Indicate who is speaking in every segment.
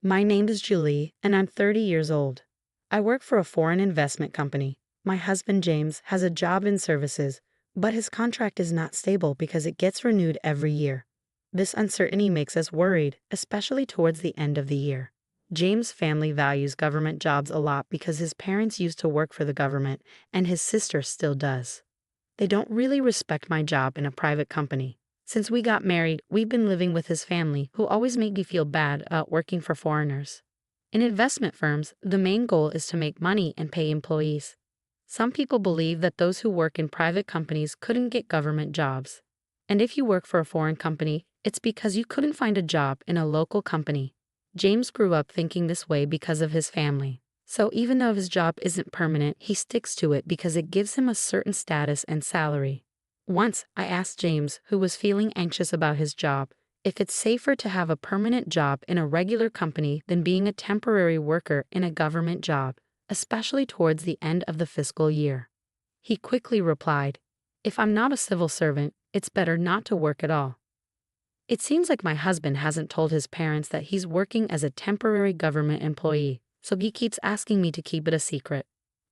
Speaker 1: My name is Julie, and I'm 30 years old. I work for a foreign investment company. My husband James has a job in services, but his contract is not stable because it gets renewed every year. This uncertainty makes us worried, especially towards the end of the year. James' family values government jobs a lot because his parents used to work for the government, and his sister still does. They don't really respect my job in a private company. Since we got married, we've been living with his family, who always make me feel bad about working for foreigners. In investment firms, the main goal is to make money and pay employees. Some people believe that those who work in private companies couldn't get government jobs. And if you work for a foreign company, it's because you couldn't find a job in a local company. James grew up thinking this way because of his family. So even though his job isn't permanent, he sticks to it because it gives him a certain status and salary. Once, I asked James, who was feeling anxious about his job, if it's safer to have a permanent job in a regular company than being a temporary worker in a government job, especially towards the end of the fiscal year. He quickly replied, "If I'm not a civil servant, it's better not to work at all." It seems like my husband hasn't told his parents that he's working as a temporary government employee, so he keeps asking me to keep it a secret.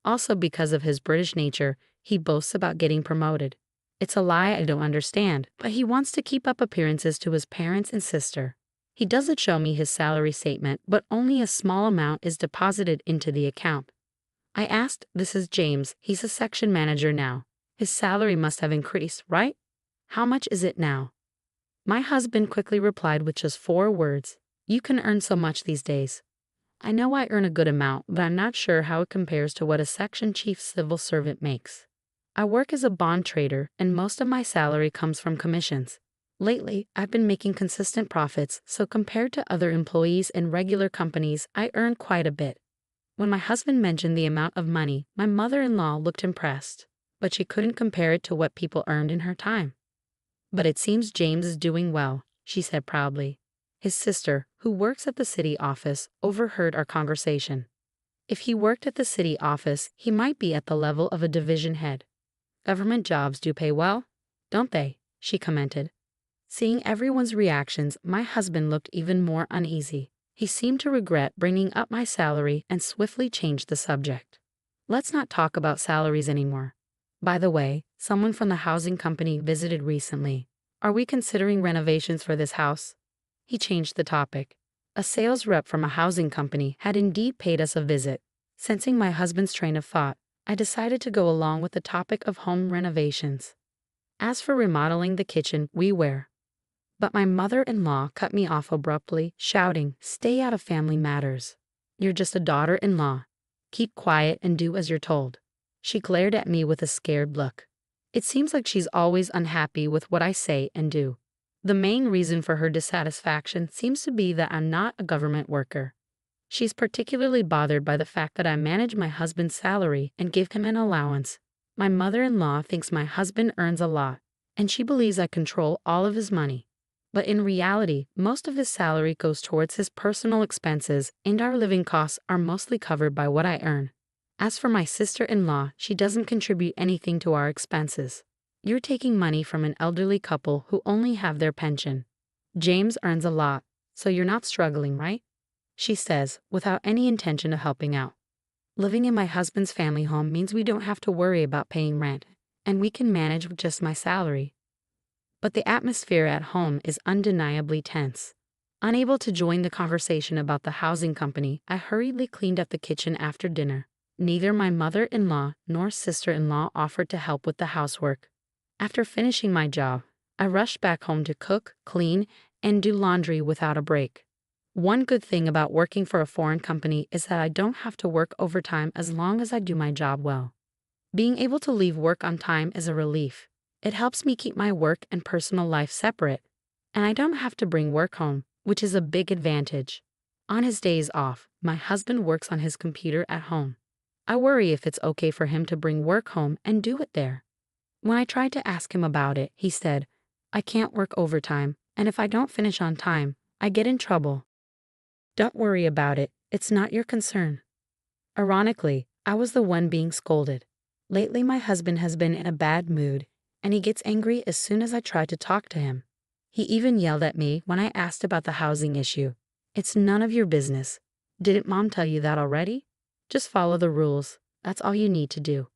Speaker 1: Also, because of his British nature, he boasts about getting promoted. It's a lie I don't understand, but he wants to keep up appearances to his parents and sister. He doesn't show me his salary statement, but only a small amount is deposited into the account. I asked, "This is James, he's a section manager now. His salary must have increased, right? How much is it now?" My husband quickly replied with just 4 words, "You can earn so much these days." I know I earn a good amount, but I'm not sure how it compares to what a section chief civil servant makes. I work as a bond trader, and most of my salary comes from commissions. Lately, I've been making consistent profits, so compared to other employees in regular companies, I earn quite a bit. When my husband mentioned the amount of money, my mother-in-law looked impressed, but she couldn't compare it to what people earned in her time. "But it seems James is doing well," she said proudly. His sister, who works at the city office, overheard our conversation. If he worked at the city office, he might be at the level of a division head. "Government jobs do pay well, don't they?" she commented. Seeing everyone's reactions, my husband looked even more uneasy. He seemed to regret bringing up my salary and swiftly changed the subject. "Let's not talk about salaries anymore. By the way, someone from the housing company visited recently. Are we considering renovations for this house?" He changed the topic. A sales rep from a housing company had indeed paid us a visit. Sensing my husband's train of thought, I decided to go along with the topic of home renovations. As for remodeling the kitchen, we were. But my mother-in-law cut me off abruptly, shouting, "Stay out of family matters. You're just a daughter-in-law. Keep quiet and do as you're told." She glared at me with a scared look. It seems like she's always unhappy with what I say and do. The main reason for her dissatisfaction seems to be that I'm not a government worker. She's particularly bothered by the fact that I manage my husband's salary and give him an allowance. My mother-in-law thinks my husband earns a lot, and she believes I control all of his money. But in reality, most of his salary goes towards his personal expenses, and our living costs are mostly covered by what I earn. As for my sister-in-law, she doesn't contribute anything to our expenses. You're taking money from an elderly couple who only have their pension. James earns a lot, so you're not struggling, right?" she says, without any intention of helping out. "Living in my husband's family home means we don't have to worry about paying rent, and we can manage with just my salary." But the atmosphere at home is undeniably tense. Unable to join the conversation about the housing company, I hurriedly cleaned up the kitchen after dinner. Neither my mother-in-law nor sister-in-law offered to help with the housework. After finishing my job, I rushed back home to cook, clean, and do laundry without a break. One good thing about working for a foreign company is that I don't have to work overtime as long as I do my job well. Being able to leave work on time is a relief. It helps me keep my work and personal life separate, and I don't have to bring work home, which is a big advantage. On his days off, my husband works on his computer at home. I worry if it's okay for him to bring work home and do it there. When I tried to ask him about it, he said, "I can't work overtime, and if I don't finish on time, I get in trouble." "Don't worry about it, it's not your concern." Ironically, I was the one being scolded. Lately, my husband has been in a bad mood, and he gets angry as soon as I try to talk to him. He even yelled at me when I asked about the housing issue. It's none of your business. Didn't Mom tell you that already? Just follow the rules. That's all you need to do.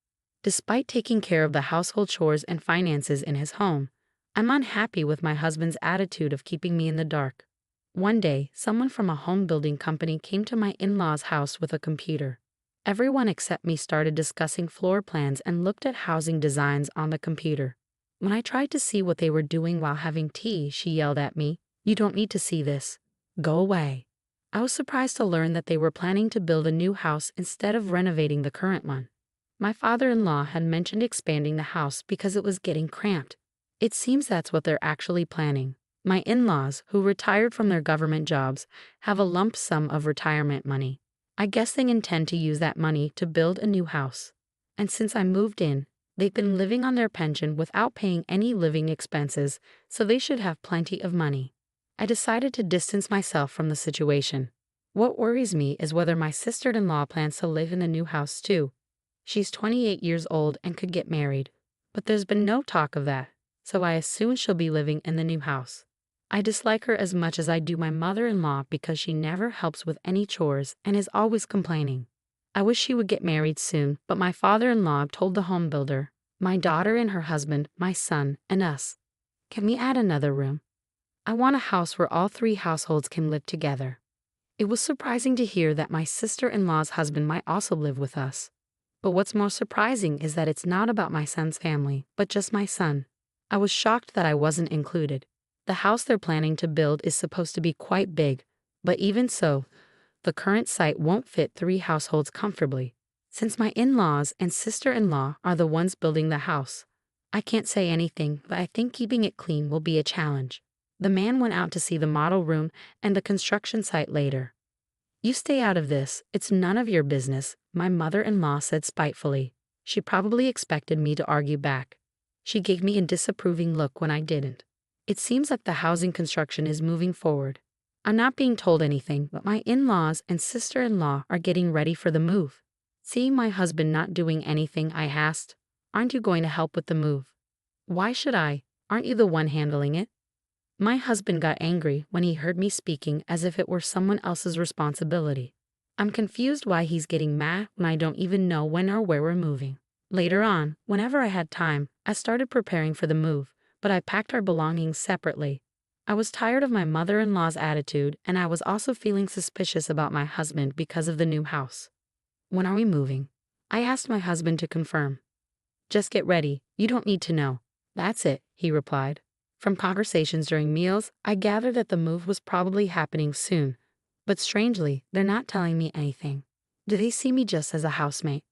Speaker 1: Despite taking care of the household chores and finances in his home, I'm unhappy with my husband's attitude of keeping me in the dark. One day, someone from a home building company came to my in-laws' house with a computer. Everyone except me started discussing floor plans and looked at housing designs on the computer. When I tried to see what they were doing while having tea, she yelled at me, "You don't need to see this. Go away." I was surprised to learn that they were planning to build a new house instead of renovating the current one. My father-in-law had mentioned expanding the house because it was getting cramped. It seems that's what they're actually planning. My in-laws, who retired from their government jobs, have a lump sum of retirement money. I guess they intend to use that money to build a new house. And since I moved in, they've been living on their pension without paying any living expenses, so they should have plenty of money. I decided to distance myself from the situation. What worries me is whether my sister-in-law plans to live in the new house too. She's 28 years old and could get married, but there's been no talk of that, so I assume she'll be living in the new house. I dislike her as much as I do my mother-in-law because she never helps with any chores and is always complaining. I wish she would get married soon, but my father-in-law told the home builder, my daughter and her husband, my son, and us. Can we add another room? I want a house where all three households can live together. It was surprising to hear that my sister-in-law's husband might also live with us. But what's more surprising is that it's not about my son's family, but just my son. I was shocked that I wasn't included. The house they're planning to build is supposed to be quite big, but even so, the current site won't fit three households comfortably. Since my in-laws and sister-in-law are the ones building the house, I can't say anything, but I think keeping it clean will be a challenge. The man went out to see the model room and the construction site later. You stay out of this, it's none of your business, my mother-in-law said spitefully. She probably expected me to argue back. She gave me a disapproving look when I didn't. It seems like the housing construction is moving forward. I'm not being told anything, but my in-laws and sister-in-law are getting ready for the move. Seeing my husband not doing anything, I asked, "Aren't you going to help with the move?" "Why should I? Aren't you the one handling it?" My husband got angry when he heard me speaking as if it were someone else's responsibility. I'm confused why he's getting mad when I don't even know when or where we're moving. Later on, whenever I had time, I started preparing for the move, but I packed our belongings separately. I was tired of my mother-in-law's attitude, and I was also feeling suspicious about my husband because of the new house. "When are we moving?" I asked my husband to confirm. "Just get ready, you don't need to know." "That's it," he replied. From conversations during meals, I gathered that the move was probably happening soon. But strangely, they're not telling me anything. Do they see me just as a housemate?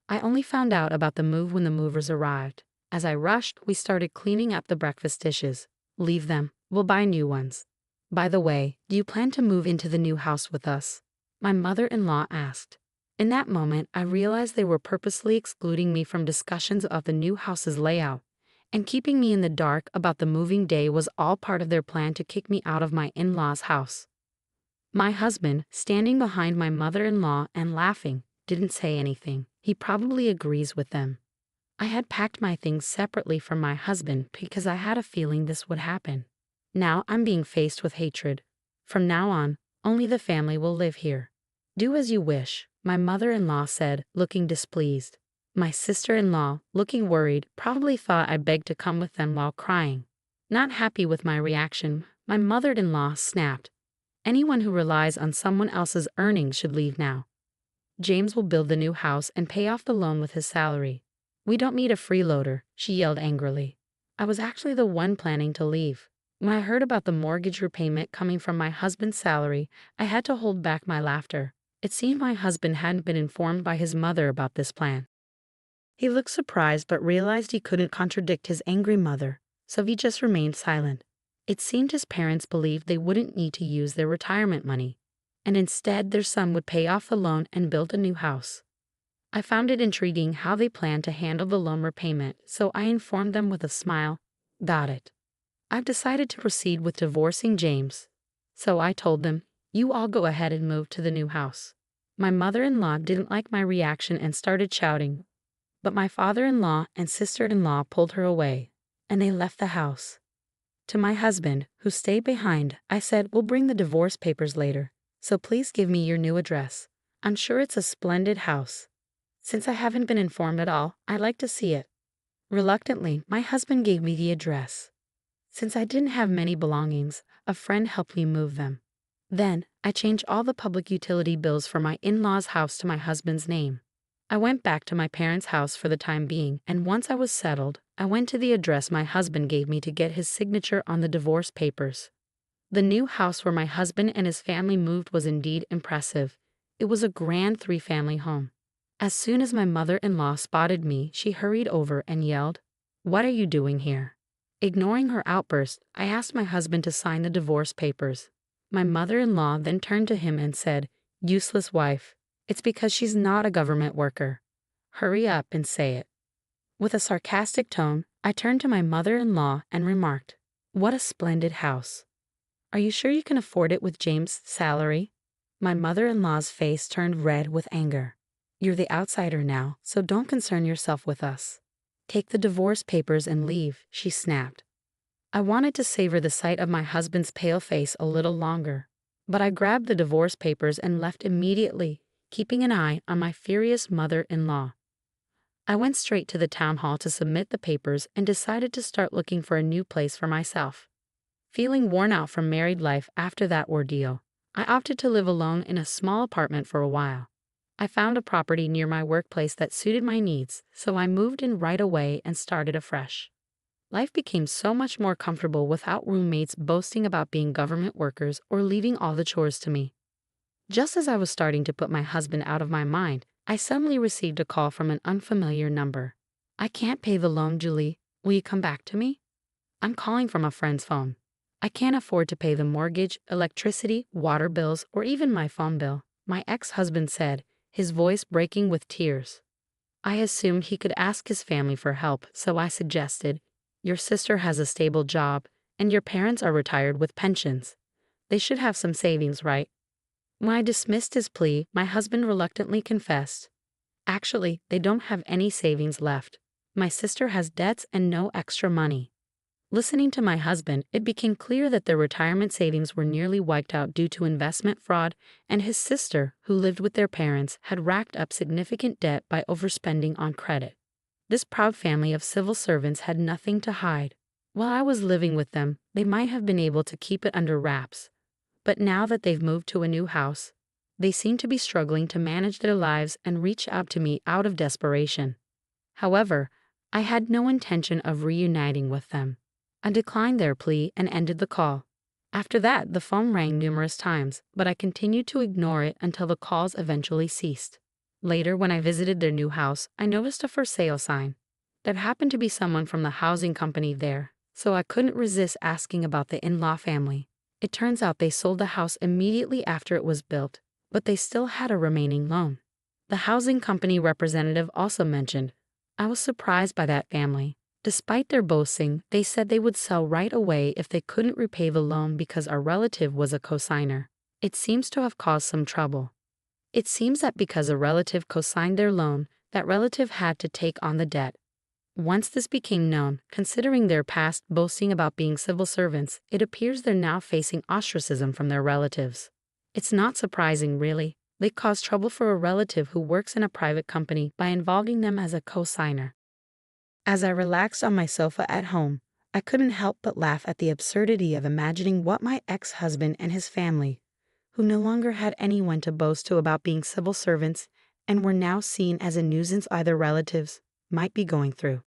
Speaker 1: I only found out about the move when the movers arrived. As I rushed, we started cleaning up the breakfast dishes. "Leave them. We'll buy new ones." "By the way, do you plan to move into the new house with us?" my mother-in-law asked. In that moment, I realized they were purposely excluding me from discussions of the new house's layout. And keeping me in the dark about the moving day was all part of their plan to kick me out of my in-laws' house. My husband, standing behind my mother-in-law and laughing, didn't say anything. He probably agrees with them. I had packed my things separately from my husband because I had a feeling this would happen. Now I'm being faced with hatred. From now on, only the family will live here. "Do as you wish," my mother-in-law said, looking displeased. My sister-in-law, looking worried, probably thought I begged to come with them while crying. Not happy with my reaction, my mother-in-law snapped. "Anyone who relies on someone else's earnings should leave now. James will build the new house and pay off the loan with his salary. We don't need a freeloader," she yelled angrily. I was actually the one planning to leave. When I heard about the mortgage repayment coming from my husband's salary, I had to hold back my laughter. It seemed my husband hadn't been informed by his mother about this plan. He looked surprised but realized he couldn't contradict his angry mother, so he just remained silent. It seemed his parents believed they wouldn't need to use their retirement money, and instead their son would pay off the loan and build a new house. I found it intriguing how they planned to handle the loan repayment, so I informed them with a smile, "Got it. I've decided to proceed with divorcing James." So I told them, "You all go ahead and move to the new house." My mother-in-law didn't like my reaction and started shouting, but my father-in-law and sister-in-law pulled her away, and they left the house. To my husband, who stayed behind, I said, "We'll bring the divorce papers later, so please give me your new address. I'm sure it's a splendid house. Since I haven't been informed at all, I'd like to see it." Reluctantly, my husband gave me the address. Since I didn't have many belongings, a friend helped me move them. Then, I changed all the public utility bills for my in-laws' house to my husband's name. I went back to my parents' house for the time being, and once I was settled, I went to the address my husband gave me to get his signature on the divorce papers. The new house where my husband and his family moved was indeed impressive. It was a grand 3-family home. As soon as my mother-in-law spotted me, she hurried over and yelled, "What are you doing here?" Ignoring her outburst, I asked my husband to sign the divorce papers. My mother-in-law then turned to him and said, "Useless wife. It's because she's not a government worker. Hurry up and say it." With a sarcastic tone, I turned to my mother-in-law and remarked, "What a splendid house. Are you sure you can afford it with James' salary?" My mother-in-law's face turned red with anger. "You're the outsider now, so don't concern yourself with us. Take the divorce papers and leave," she snapped. I wanted to savor the sight of my husband's pale face a little longer, but I grabbed the divorce papers and left immediately, keeping an eye on my furious mother-in-law. I went straight to the town hall to submit the papers and decided to start looking for a new place for myself. Feeling worn out from married life after that ordeal, I opted to live alone in a small apartment for a while. I found a property near my workplace that suited my needs, so I moved in right away and started afresh. Life became so much more comfortable without roommates boasting about being government workers or leaving all the chores to me. Just as I was starting to put my husband out of my mind, I suddenly received a call from an unfamiliar number. "I can't pay the loan, Julie. Will you come back to me? I'm calling from a friend's phone. I can't afford to pay the mortgage, electricity, water bills, or even my phone bill," my ex-husband said, his voice breaking with tears. I assumed he could ask his family for help, so I suggested, "Your sister has a stable job, and your parents are retired with pensions. They should have some savings, right?" When I dismissed his plea, my husband reluctantly confessed, "Actually, they don't have any savings left. My sister has debts and no extra money." Listening to my husband, it became clear that their retirement savings were nearly wiped out due to investment fraud, and his sister, who lived with their parents, had racked up significant debt by overspending on credit. This proud family of civil servants had nothing to hide. While I was living with them, they might have been able to keep it under wraps. But now that they've moved to a new house, they seem to be struggling to manage their lives and reach out to me out of desperation. However, I had no intention of reuniting with them. I declined their plea and ended the call. After that, the phone rang numerous times, but I continued to ignore it until the calls eventually ceased. Later, when I visited their new house, I noticed a for sale sign. There happened to be someone from the housing company there, so I couldn't resist asking about the in-law family. It turns out they sold the house immediately after it was built, but they still had a remaining loan. The housing company representative also mentioned, "I was surprised by that family. Despite their boasting, they said they would sell right away if they couldn't repay the loan because our relative was a cosigner. It seems to have caused some trouble." It seems that because a relative cosigned their loan, that relative had to take on the debt. Once this became known, considering their past boasting about being civil servants, it appears they're now facing ostracism from their relatives. It's not surprising, really. They caused trouble for a relative who works in a private company by involving them as a cosigner. As I relaxed on my sofa at home, I couldn't help but laugh at the absurdity of imagining what my ex-husband and his family, who no longer had anyone to boast to about being civil servants and were now seen as a nuisance by their relatives, might be going through.